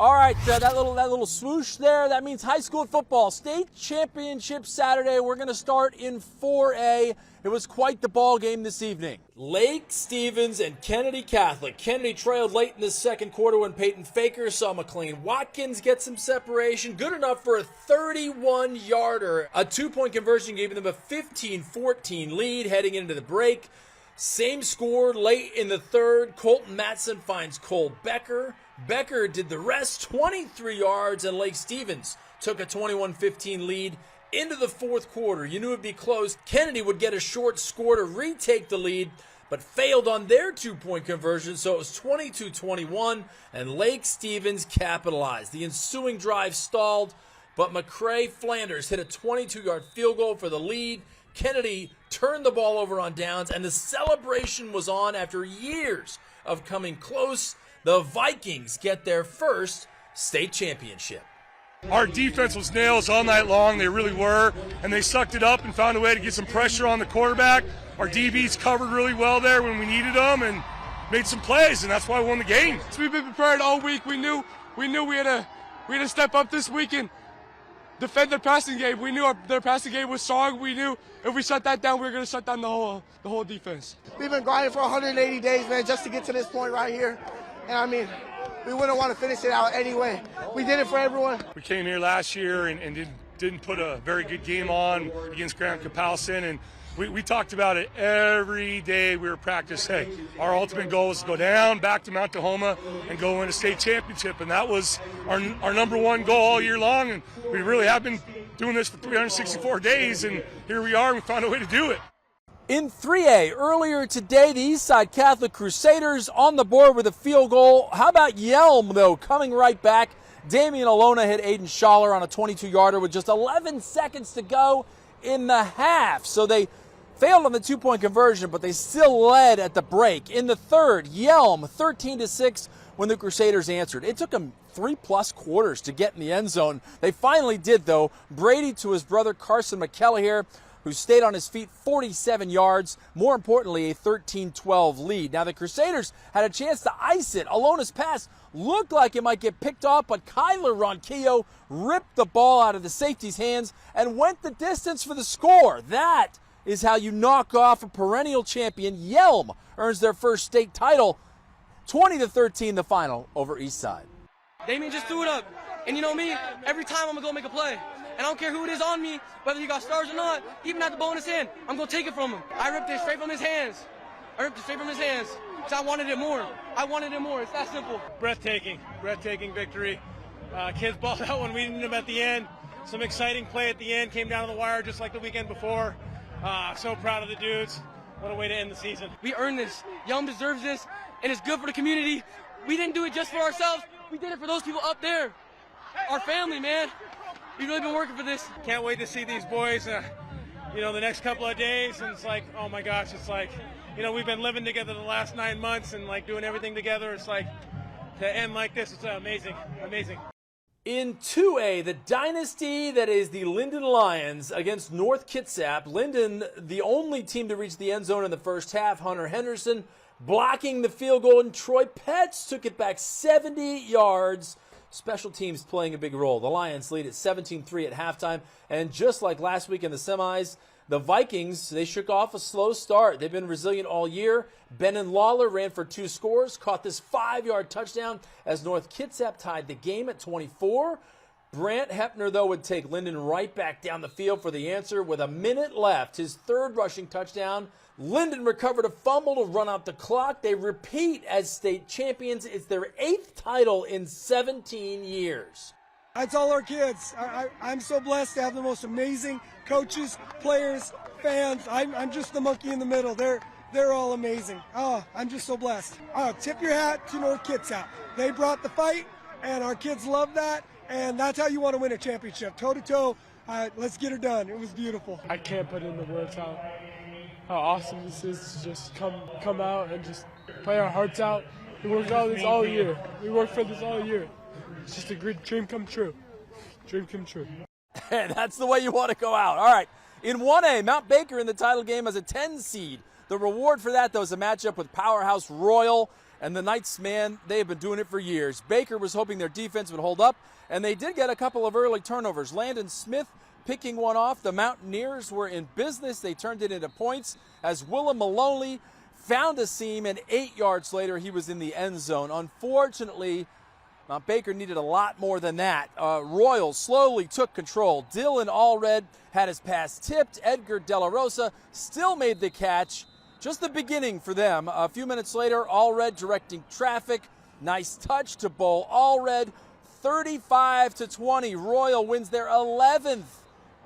All right, that little swoosh there, that means high school football. State championship Saturday. We're going to start in 4A. It was quite the ball game this evening. Lake Stevens and Kennedy Catholic. Kennedy trailed late in the second quarter when Peyton Faker saw McLean Watkins get some separation. Good enough for a 31-yarder. A two-point conversion gave them a 15-14 lead heading into the break. Same score late in the third. Colton Matson finds Cole Becker. Becker did the rest, 23 yards, and Lake Stevens took a 21-15 lead into the fourth quarter. You knew it would be close. Kennedy would get a short score to retake the lead, but failed on their two-point conversion, so it was 22-21, and Lake Stevens capitalized. The ensuing drive stalled, but McCray Flanders hit a 22-yard field goal for the lead. Kennedy turned the ball over on downs, and the celebration was on after years of coming close. The Vikings get their first state championship. Our defense was nails all night long. They really were, and they sucked it up and found a way to get some pressure on the quarterback. Our DBs covered really well there when we needed them and made some plays, and that's why we won the game. So we've been prepared all week. We knew we had to step up this week and defend their passing game. We knew their passing game was strong. We knew if we shut that down, we were going to shut down the whole defense. We've been grinding for 180 days, man, just to get to this point right here. And I mean, we wouldn't want to finish it out anyway. We did it for everyone. We came here last year and didn't put a very good game on against Grant Kapowson, and we talked about it every day we were practice. Hey, our ultimate goal was to go down, back to Mount Tahoma, and go win a state championship, and that was our number one goal all year long, and we really have been doing this for 364 days, and here we are, and we found a way to do it. In 3A, earlier today, the Eastside Catholic Crusaders on the board with a field goal. How about Yelm, though, coming right back? Damian Alona hit Aiden Schaller on a 22-yarder with just 11 seconds to go in the half. So they failed on the two-point conversion, but they still led at the break. In the third, Yelm, 13-6 when the Crusaders answered. It took them 3+ quarters to get in the end zone. They finally did, though. Brady to his brother Carson McKelliher, who stayed on his feet 47 yards. More importantly, a 13-12 lead. Now, the Crusaders had a chance to ice it. Alona's pass looked like it might get picked off, but Kyler Ronquillo ripped the ball out of the safety's hands and went the distance for the score. That is how you knock off a perennial champion. Yelm earns their first state title. 20-13 the final over Eastside. Damien just threw it up. And you know me, every time I'm going to go make a play. And I don't care who it is on me, whether you got stars or not, even at the ball in his hand, I'm going to take it from him. I ripped it straight from his hands. Because I wanted it more. It's that simple. Breathtaking victory. Kids balled out when we needed them at the end. Some exciting play at the end, came down to the wire just like the weekend before. So proud of the dudes. What a way to end the season. We earned this. Yelm deserves this, and it's good for the community. We didn't do it just for ourselves. We did it for those people up there. Our family, man. We've really been working for this. Can't wait to see these boys, the next couple of days. And it's like, oh my gosh, it's like, we've been living together the last 9 months and like doing everything together. It's like, to end like this, it's amazing. In 2A, the dynasty that is the Linden Lions against North Kitsap. Linden, the only team to reach the end zone in the first half. Hunter Henderson blocking the field goal, and Troy Petts took it back 70 yards. Special teams playing a big role. The Lions lead at 17-3 at halftime, and just like last week in the semis, the Vikings, they shook off a slow start. They've been resilient all year. Benon Lawler ran for 2 scores, caught this 5-yard touchdown as North Kitsap tied the game at 24. Brant Hepner, though, would take Linden right back down the field for the answer with a minute left. His third rushing touchdown. Linden recovered a fumble to run out the clock. They repeat as state champions. It's their 8th title in 17 years. I tell our kids, I'm so blessed to have the most amazing coaches, players, fans. I'm just the monkey in the middle. They're all amazing. Oh, I'm just so blessed. Tip your hat to North Kitsap. They brought the fight, and our kids love that, and that's how you want to win a championship. Toe-to-toe, let's get her done. It was beautiful. I can't put into words how awesome this is to just come out and just play our hearts out. We worked all this all year. We worked for this all year. It's just a great dream come true. Dream come true. That's the way you want to go out. All right. In 1A, Mount Baker in the title game as a 10 seed. The reward for that, though, is a matchup with powerhouse Royal. And the Knights, man, they have been doing it for years. Baker was hoping their defense would hold up, and they did get a couple of early turnovers. Landon Smith picking one off. The Mountaineers were in business. They turned it into points as Willem Maloney found a seam, and 8 yards later, he was in the end zone. Unfortunately, Mount Baker needed a lot more than that. Royals slowly took control. Dylan Allred had his pass tipped. Edgar De La Rosa still made the catch. Just the beginning for them. A few minutes later, Allred directing traffic. Nice touch to Bo Allred. 35-20. Royal wins their 11th.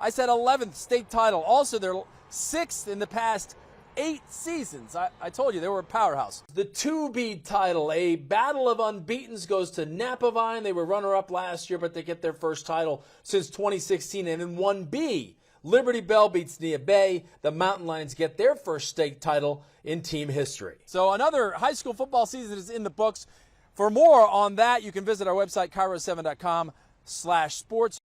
I said 11th state title. Also their 6th in the past 8 seasons. I told you they were a powerhouse. The 2B title, a battle of unbeatens, goes to Napavine. They were runner-up last year, but they get their first title since 2016. And in 1B, Liberty Bell beats Nia Bay. The Mountain Lions get their first state title in team history. So another high school football season is in the books. For more on that, you can visit our website, KIRO7.com/sports.